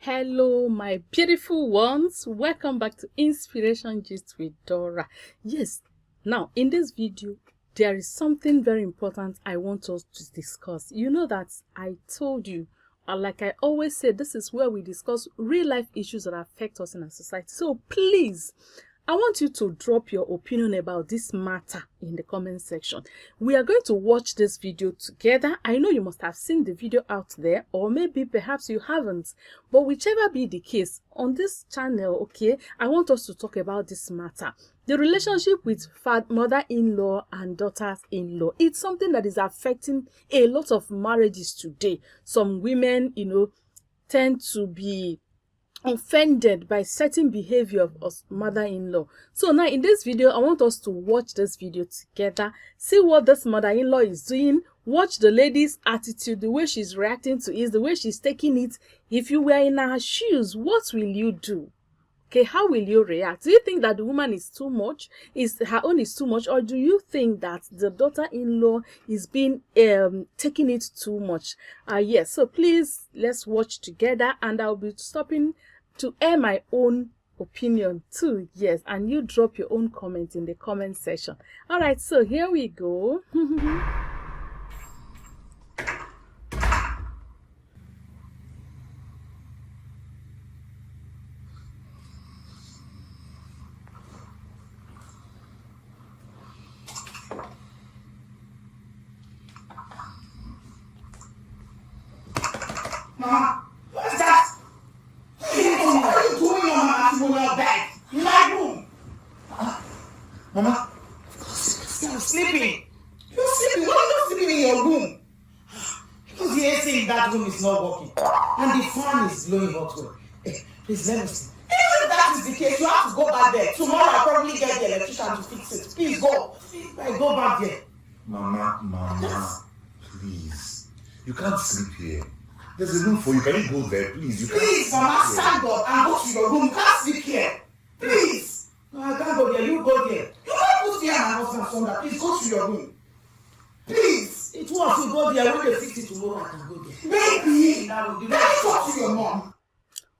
Hello, my beautiful ones. Welcome back to Inspiration Gist with Dora. Yes, now in this video, there is something very important I want us to discuss. You know that I told you, like I always say, this is where we discuss real life issues that affect us in our society. So please, I want you to drop your opinion about this matter in the comment section. We are going to watch this video together. I know you must have seen the video out there, or maybe perhaps you haven't. But whichever be the case, on this channel, okay, I want us to talk about this matter. The relationship with mother-in-law and daughters-in-law. It's something that is affecting a lot of marriages today. Some women, tend to be offended by certain behavior of mother-in-law. So now in this video, I want us to watch this video together, see what this mother-in-law is doing, watch the lady's attitude, the way she's reacting to it, the way she's taking it. If you were in her shoes, what will you do? Okay, how will you react? Do you think that the woman is too much? Her own is too much? Or do you think that the daughter-in-law is being taking it too much? Yes, so please, let's watch together, and I'll be stopping to air my own opinion too. Yes, and you drop your own comment in the comment section. All right, so here we go. Mama, what's that? What are you doing on my matrimonial bed? In my room. Mama, you're sleeping. You're sleeping. Why are you not sleeping in your room? Because the AC in that room is not working. And the fan is blowing hot water. Please let me see. If that is the case, you have to go back there. Tomorrow I'll probably get the electrician to fix it. Please go. Go back there. Mama, please. You can't sleep here. There's a room for you. Can you go there, please? Please, Mama, stand up and go to your room. You can't sleep here. Please. No, I can't go there. You go there. You can't put me and my husband somewhere. Please go to your room. Please. It wants to go there. When they fix it tomorrow, I can go there. Baby. Now, you talk to your mom.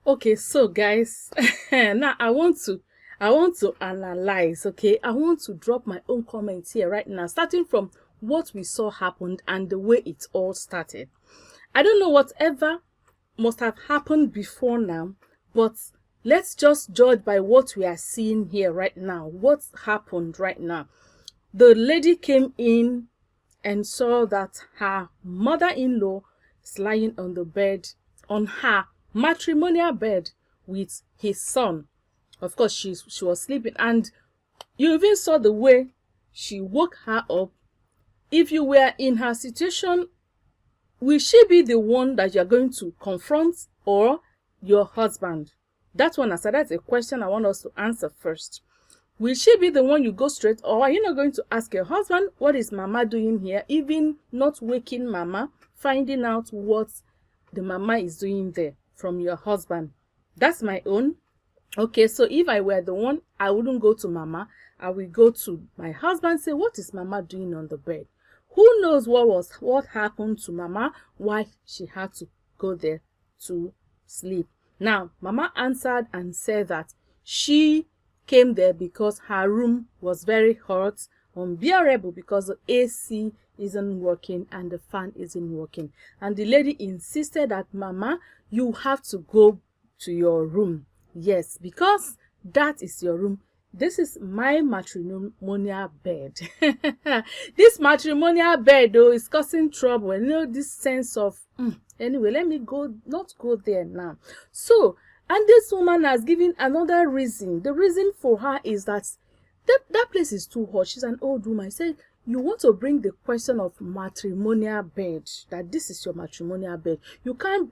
Okay, so guys, now I want to analyze, okay? I want to drop my own comments here right now, starting from what we saw happened and the way it all started. I don't know whatever must have happened before now, but let's just judge by what we are seeing here right now. What happened right now? The lady came in and saw that her mother-in-law is lying on the bed, on her matrimonial bed with his son. Of course, she was sleeping, and you even saw the way she woke her up. If you were in her situation, will she be the one that you're going to confront, or your husband? That one, that's a question I want us to answer first. Will she be the one you go straight, or are you not going to ask your husband, what is mama doing here? Even not waking mama, finding out what the mama is doing there from your husband. That's my own. Okay, so if I were the one, I wouldn't go to mama. I will go to my husband, say, what is mama doing on the bed? Who knows what happened to mama, why she had to go there to sleep. Now, mama answered and said that she came there because her room was very hot, unbearable, because the AC isn't working and the fan isn't working. And the lady insisted that, mama, you have to go to your room. Yes, because that is your room. This is my matrimonial bed. This matrimonial bed, though, is causing trouble. You know, this sense of, anyway, let me not go there now. So, and this woman has given another reason. The reason for her is that that place is too hot. She's an old woman. I said, you want to bring the question of matrimonial bed, that this is your matrimonial bed. You can't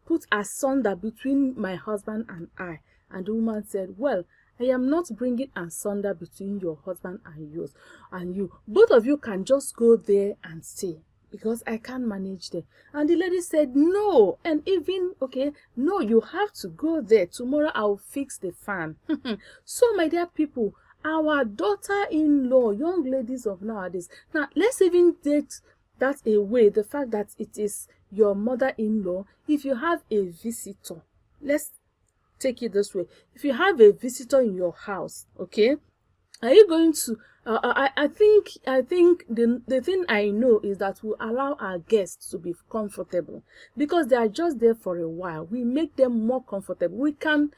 put asunder between my husband and I. And the woman said, well, I am not bringing asunder between your husband and yours and you. Both of you can just go there and stay, because I can't manage there. And the lady said, no. And even, okay, no, you have to go there. Tomorrow I'll fix the fan. So, my dear people, our daughter-in-law, young ladies of nowadays, now let's even take that away, the fact that it is your mother-in-law. If you have a visitor, let's take it this way. If you have a visitor in your house, okay, are you going to I think the thing I know is that we allow our guests to be comfortable because they are just there for a while. We make them more comfortable. We can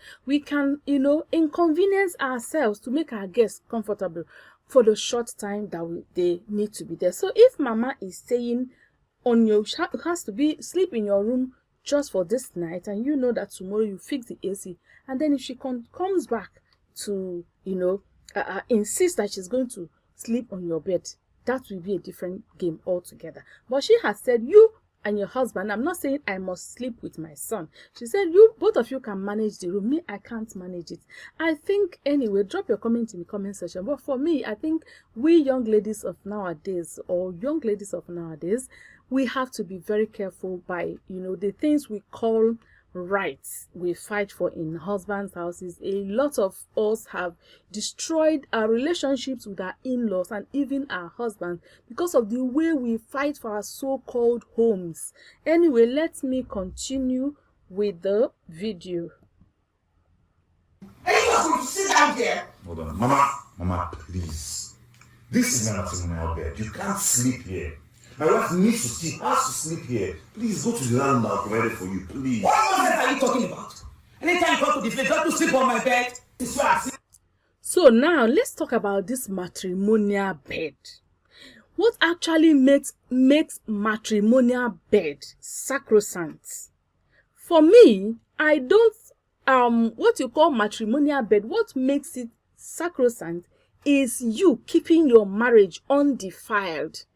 inconvenience ourselves to make our guests comfortable for the short time that they need to be there. So if mama is saying has to be sleep in your room just for this night, and you know that tomorrow you fix the AC, and then if she comes back to insist that she's going to sleep on your bed, that will be a different game altogether. But she has said, you and your husband, I'm not saying I must sleep with my son. She said, both of you can manage the room. Me, I can't manage it. I think, anyway, drop your comment in the comment section. But for me, I think we young ladies of nowadays, we have to be very careful by, the things we call rights we fight for in husbands' houses. A lot of us have destroyed our relationships with our in-laws and even our husbands because of the way we fight for our so-called homes. Anyway, let me continue with the video. Are you not going to sit down there? Hold on. Mama, please. This is my matrimonial bed. You can't sleep here. My wife needs to sleep. Has to sleep here. Please go to the landlord I'll provide it for you, please. What nonsense are you talking about? Anytime you come to the place, don't sleep on my bed. This is why I sleep. So now let's talk about this matrimonial bed. What actually makes matrimonial bed sacrosanct? For me, I don't what you call matrimonial bed. What makes it sacrosanct is you keeping your marriage undefiled.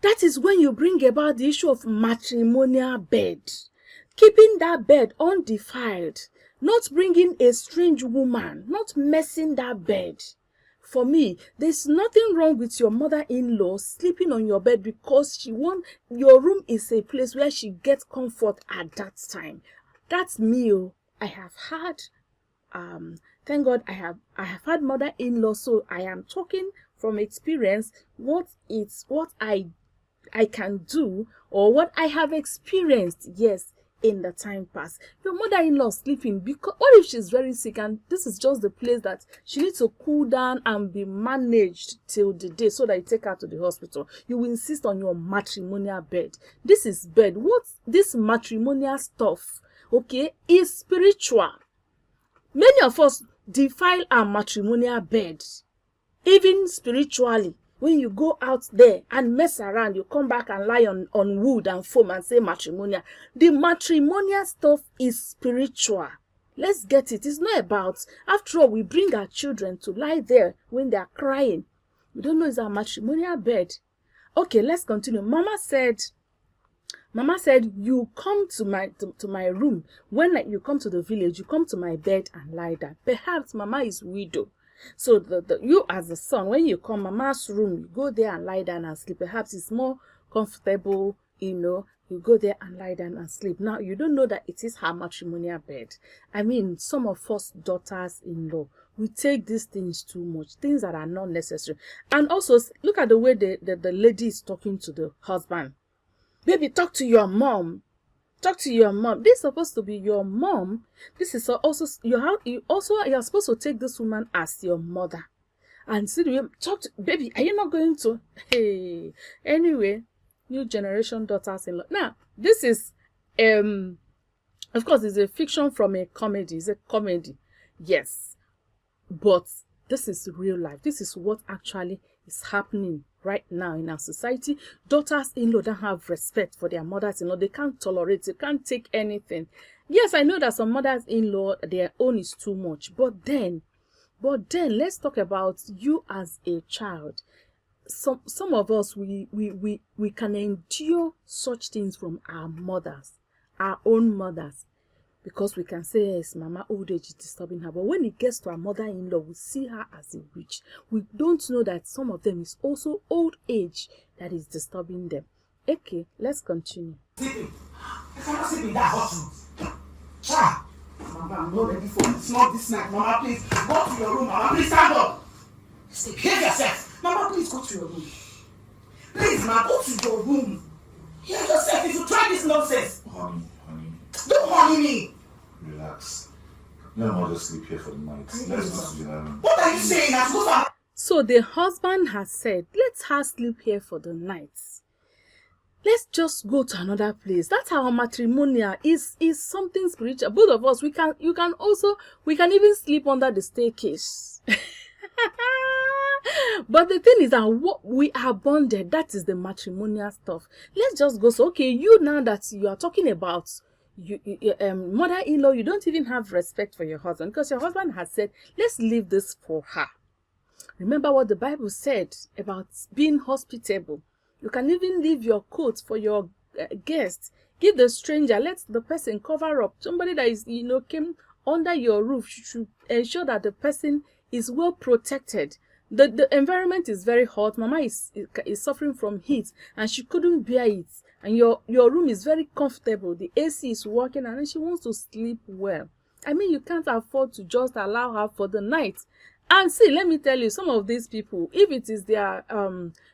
That is when you bring about the issue of matrimonial bed. Keeping that bed undefiled. Not bringing a strange woman. Not messing that bed. For me, there's nothing wrong with your mother-in-law sleeping on your bed because your room is a place where she gets comfort at that time. That's me. I have had, thank God I have had mother-in-law, so I am talking from experience what I can do or what I have experienced, yes, in the time past. Your mother-in-law sleeping because what if she's very sick and this is just the place that she needs to cool down and be managed till the day so that you take her to the hospital? You will insist on your matrimonial bed. This is bed. This matrimonial stuff, okay, is spiritual. Many of us defile our matrimonial bed, even spiritually. When you go out there and mess around, you come back and lie on wood and foam and say matrimonial. The matrimonial stuff is spiritual. Let's get it. It's not about, after all, we bring our children to lie there when they are crying. We don't know it's our matrimonial bed. Okay, let's continue. Mama said, you come to my room. When you come to the village, you come to my bed and lie down. Perhaps Mama is widow. So you as a son, when you come Mama's room, you go there and lie down and sleep. Perhaps it's more comfortable, you go there and lie down and sleep. Now, you don't know that it is her matrimonial bed. I mean, some of us daughters-in-law, we take these things too much, things that are not necessary. And also, look at the way the lady is talking to the husband. Baby, talk to your mom. Talk to your mom. This is supposed to be your mom. This is also you're supposed to take this woman as your mother. And see the way, talk to baby. Are you not going to? Hey, anyway, new generation daughters-in-law. Now, this is of course, it's a fiction from a comedy. It's a comedy, yes, but this is real life. This is what actually is happening right now in our society. Daughters-in-law don't have respect for their mothers-in-law. They can't tolerate, they can't take anything. Yes, I know that some mothers-in-law, their own is too much. But then let's talk about you as a child. Some of us, we can endure such things from our mothers, our own mothers. Because we can say, yes, Mama, old age is disturbing her. But when it gets to our mother-in-law, we see her as a witch. We don't know that some of them is also old age that is disturbing them. Okay, let's continue. Sleeping. I cannot sleep in that hot room. Child. Mama, I'm not ready for it. It's not this night. Mama, please go to your room. Mama, please stand up. Behave yourself. Mama, please go to your room. Please, Mama, go to your room. Hear yourself if you try this nonsense. Honey. Don't honey me. Relax. No, I'll just sleep here for the night. Let's go to the room. What are you saying? I'm supposed to. So the husband has said, let's her sleep here for the night. Let's just go to another place. That's our matrimonial. Is something spiritual. Both of us, we can even sleep under the staircase. But the thing is that what we are bonded, that is the matrimonial stuff. Let's just go. So okay, you now that you are talking about mother-in-law, you don't even have respect for your husband because your husband has said, let's leave this for her. Remember what the Bible said about being hospitable. You can even leave your coat for your guest. Give the stranger, let the person cover up. Somebody that is, came under your roof should ensure that the person is well protected. The environment is very hot. Mama is suffering from heat and she couldn't bear it. And your room is very comfortable. The AC is working and then she wants to sleep well. I mean, you can't afford to just allow her for the night. And see, let me tell you, some of these people, if it is their,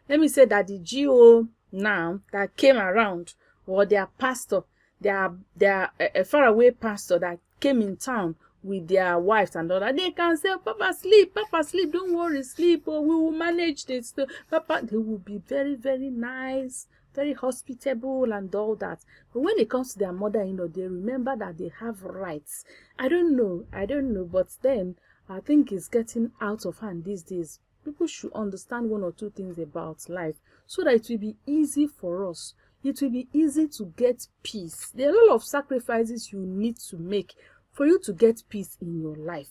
let me say that the GO now that came around, or their pastor, their a faraway pastor that came in town with their wives and all that, they can say, Papa, sleep, don't worry, sleep, or we will manage this. Papa, they will be very, very nice, very hospitable and all that. But when it comes to their mother-in-law, they remember that they have rights. I don't know, but then, I think it's getting out of hand these days. People should understand one or two things about life so that it will be easy for us. It will be easy to get peace. There are a lot of sacrifices you need to make for you to get peace in your life.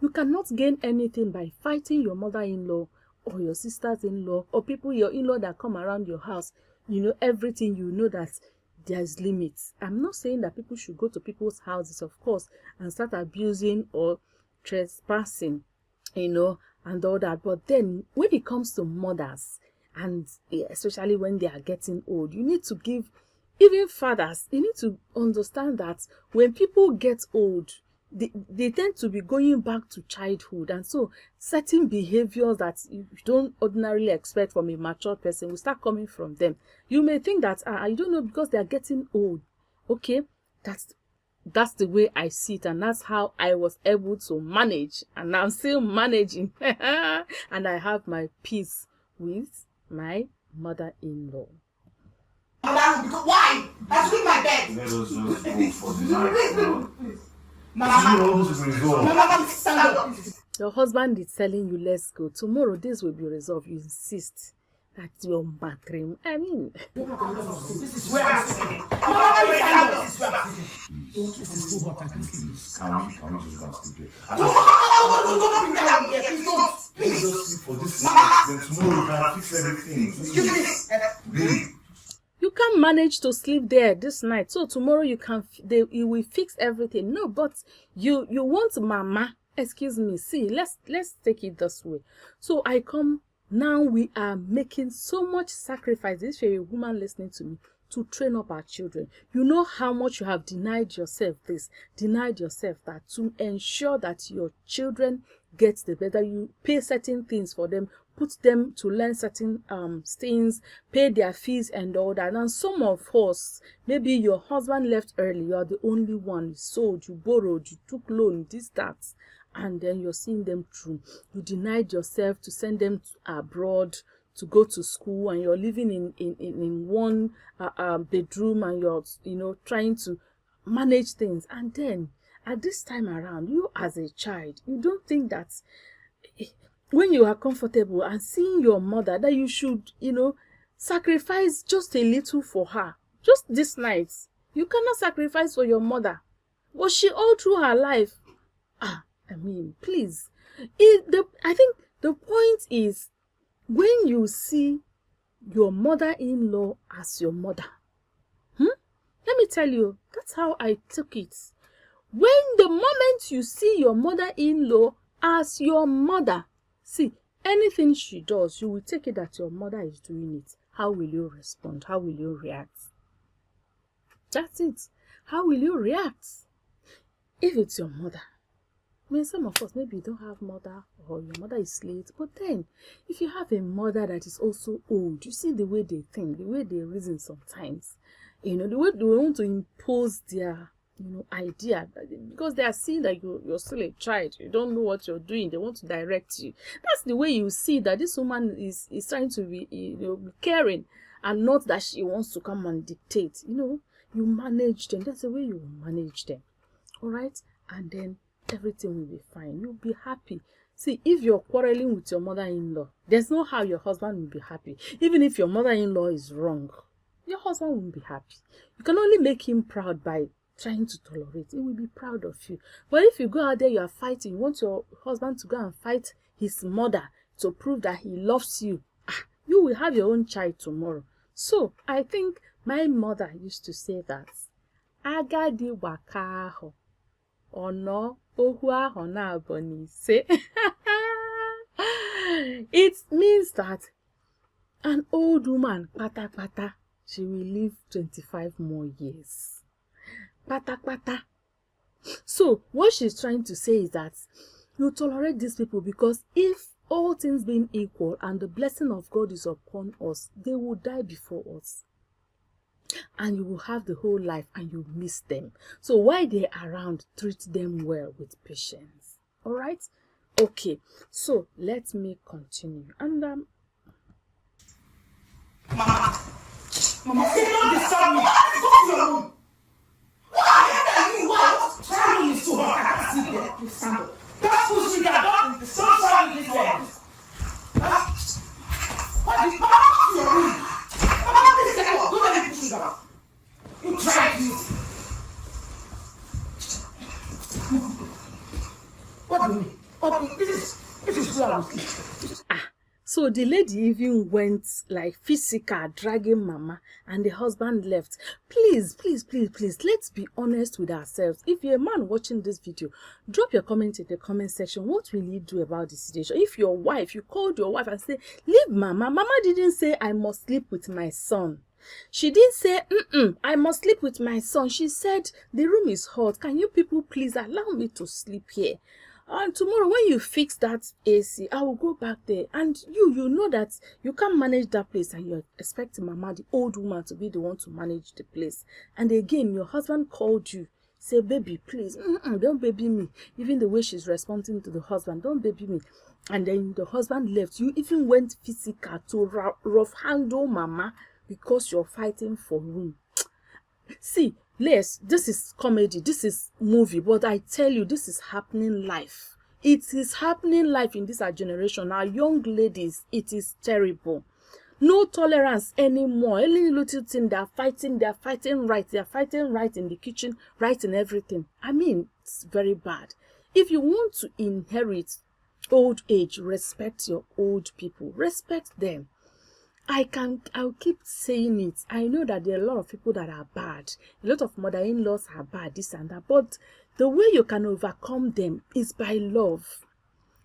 You cannot gain anything by fighting your mother-in-law or your sisters-in-law or people, your in-law that come around your house. Everything, that there's limits. I'm not saying that people should go to people's houses, of course, and start abusing or trespassing, and all that. But then when it comes to mothers, and especially when they are getting old, you need to give, even fathers, you need to understand that when people get old, they tend to be going back to childhood, and so certain behaviors that you don't ordinarily expect from a mature person will start coming from them. You may think that I don't know, because they are getting old. Okay, that's the way I see it, and that's how I was able to manage, and I'm still managing. And I have my peace with my mother-in-law. Why? I sleep my bed. Let us just go for the night, no? Mama, stand up. Your husband is telling you, let's go. Tomorrow, this will be resolved. You insist. That's your matrimonial. I mean, This is where I'm sleeping. Mama, stand up. This is where I'm sleeping. This is so hot, I can sleep. Can we just go and sleep here? Please just sleep for this night. Then tomorrow we can fix everything. Please. you can't manage to sleep there this night. So tomorrow you will fix everything. No, but you want mama. Excuse me. See, let's take it this way. So I come. Now we are making so much sacrifices. If you're a woman listening to me, to train up our children. You know how much you have denied yourself this, denied yourself that, to ensure that your children get the better. You pay certain things for them, put them to learn certain things, pay their fees and all that. And some of us, maybe your husband left early, you are the only one. You sold, you borrowed, you took loan, this, that. And then you're seeing them through. You denied yourself to send them abroad to go to school, and you're living in one bedroom, and you're trying to manage things. And then at this time around, you as a child, you don't think that when you are comfortable and seeing your mother, that you should sacrifice just a little for her. Just this night, you cannot sacrifice for your mother. Was she all through her life? I mean, please. I think the point is, when you see your mother-in-law as your mother, let me tell you, that's how I took it. When the moment you see your mother-in-law as your mother, see, anything she does, you will take it that your mother is doing it. How will you respond? How will you react? That's it. How will you react? If it's your mother, I mean, some of us, maybe you don't have mother, or your mother is late. But then, if you have a mother that is also old, you see the way they think, the way they reason sometimes. The way they want to impose their idea, because they are seeing that you're still a child. You don't know what you're doing. They want to direct you. That's the way you see that this woman is trying to be, be caring, and not that she wants to come and dictate. You manage them. That's the way you manage them. All right? And then everything will be fine. You'll be happy. See, if you're quarreling with your mother-in-law, there's no how your husband will be happy. Even if your mother-in-law is wrong, your husband won't be happy. You can only make him proud by trying to tolerate. He will be proud of you. But if you go out there, you are fighting, you want your husband to go and fight his mother to prove that he loves you, you will have your own child tomorrow. So, I think my mother used to say that, agadi waka ahụ, ono ohu ahụ na-abọ n'ise. It means that an old woman, pata pata, she will live 25 more years. Pata pata. So, what she's trying to say is that you tolerate these people, because if all things being equal and the blessing of God is upon us, they will die before us. And you will have the whole life and you miss them. So while they're around, treat them well with patience. All right? Okay. So let me continue. And Mama, say don't disturb me. Go to your room. Why are you? What? Traveling is too hot. I can't sleep there. Please stand up. Don't push me down. Don't travel this way. What is Mama? Go to your room. Mama, please get up. Don't let me push you down. You try to. What do you mean? This is where I will sleep. So the lady even went like physical, dragging Mama, and the husband left. Please, let's be honest with ourselves. If you're a man watching this video, drop your comment in the comment section. What will you do about this situation? If your wife, you called your wife and say, leave Mama. Mama didn't say, I must sleep with my son. She didn't say, I must sleep with my son. She said, the room is hot. Can you people please allow me to sleep here? And tomorrow when you fix that AC, I will go back there. And you know that you can't manage that place, and you're expecting Mama, the old woman, to be the one to manage the place. And again, your husband called you, say, baby, please, don't baby me. Even the way she's responding to the husband, don't baby me. And then the husband left. You even went physical to rough handle Mama because you're fighting for room. See, this is comedy, this is movie, but I tell you, this is happening life. It is happening life in this our generation. Our young ladies, it is terrible. No tolerance anymore. Any little thing, they're fighting right. They're fighting right in the kitchen, right in everything. I mean, it's very bad. If you want to inherit old age, respect your old people. Respect them. I'll keep saying it. I know that there are a lot of people that are bad. A lot of mother-in-laws are bad, this and that. But the way you can overcome them is by love.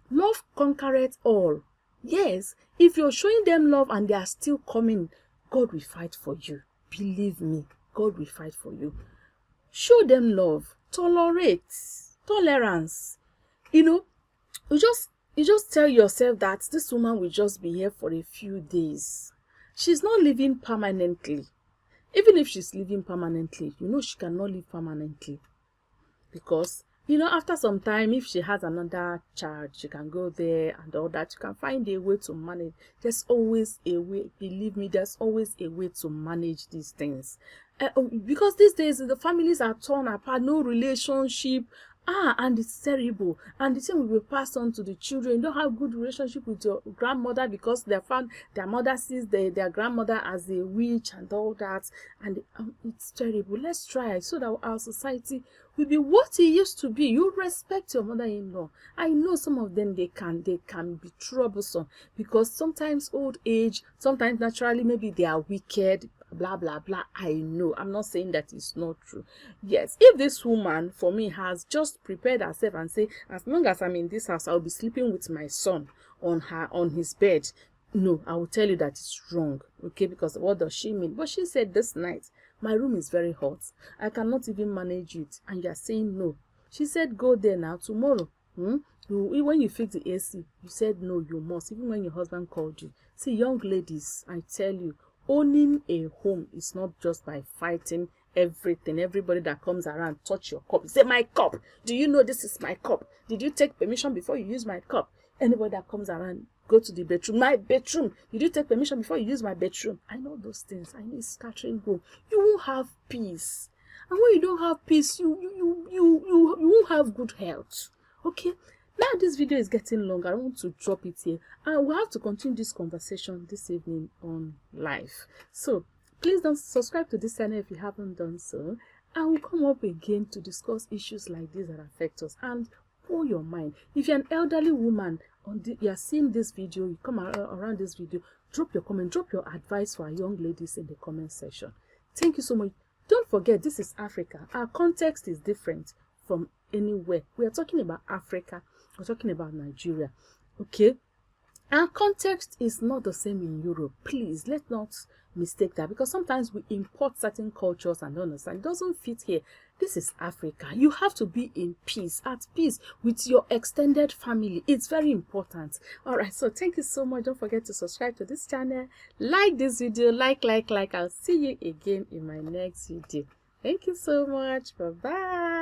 Love conquereth all. Yes, if you're showing them love and they are still coming, God will fight for you. Believe me, God will fight for you. Show them love. Tolerate. Tolerance. You just tell yourself that this woman will just be here for a few days. She's not living permanently. Even if she's living permanently, she cannot live permanently. Because, after some time, if she has another child, she can go there and all that. You can find a way to manage. There's always a way. Believe me, there's always a way to manage these things. Because these days, the families are torn apart, no relationship. And it's terrible. And the thing will be passed on to the children. You don't have good relationship with your grandmother because they found their mother sees their grandmother as a witch and all that. And it's terrible. Let's try so that our society will be what it used to be. You respect your mother-in-law. I know some of them, they can be troublesome because sometimes old age, sometimes naturally maybe they are wicked, blah blah blah. I know, I'm not saying that it's not true. Yes, if this woman for me has just prepared herself and say, as long as I'm in this house, I'll be sleeping with my son on his bed, no, I will tell you that it's wrong. Okay, because what does she mean? But she said, this night my room is very hot, I cannot even manage it, and you're saying no. She said, go there now. Tomorrow, when you fix the AC, you said no, you must, even when your husband called you. See, young ladies, I tell you, owning a home is not just by fighting everything. Everybody that comes around touch your cup. Say, my cup. Do you know this is my cup? Did you take permission before you use my cup? Anybody that comes around, go to the bedroom. My bedroom. Did you take permission before you use my bedroom? I know those things. I know it's scattering home. You won't have peace. And when you don't have peace, you won't have good health. Okay? Now this video is getting long. I want to drop it here. And we'll have to continue this conversation this evening on live. So, please don't subscribe to this channel if you haven't done so. I will come up again to discuss issues like this that affect us and pour your mind. If you're an elderly woman, you are seeing this video, you come around this video, drop your comment, drop your advice for our young ladies in the comment section. Thank you so much. Don't forget, this is Africa. Our context is different from anywhere. We are talking about Africa. We're talking about Nigeria. Okay? Our context is not the same in Europe. Please, let's not mistake that, because sometimes we import certain cultures and don't understand. It doesn't fit here. This is Africa. You have to be in peace, at peace with your extended family. It's very important. All right, so thank you so much. Don't forget to subscribe to this channel. Like this video. Like. I'll see you again in my next video. Thank you so much. Bye-bye.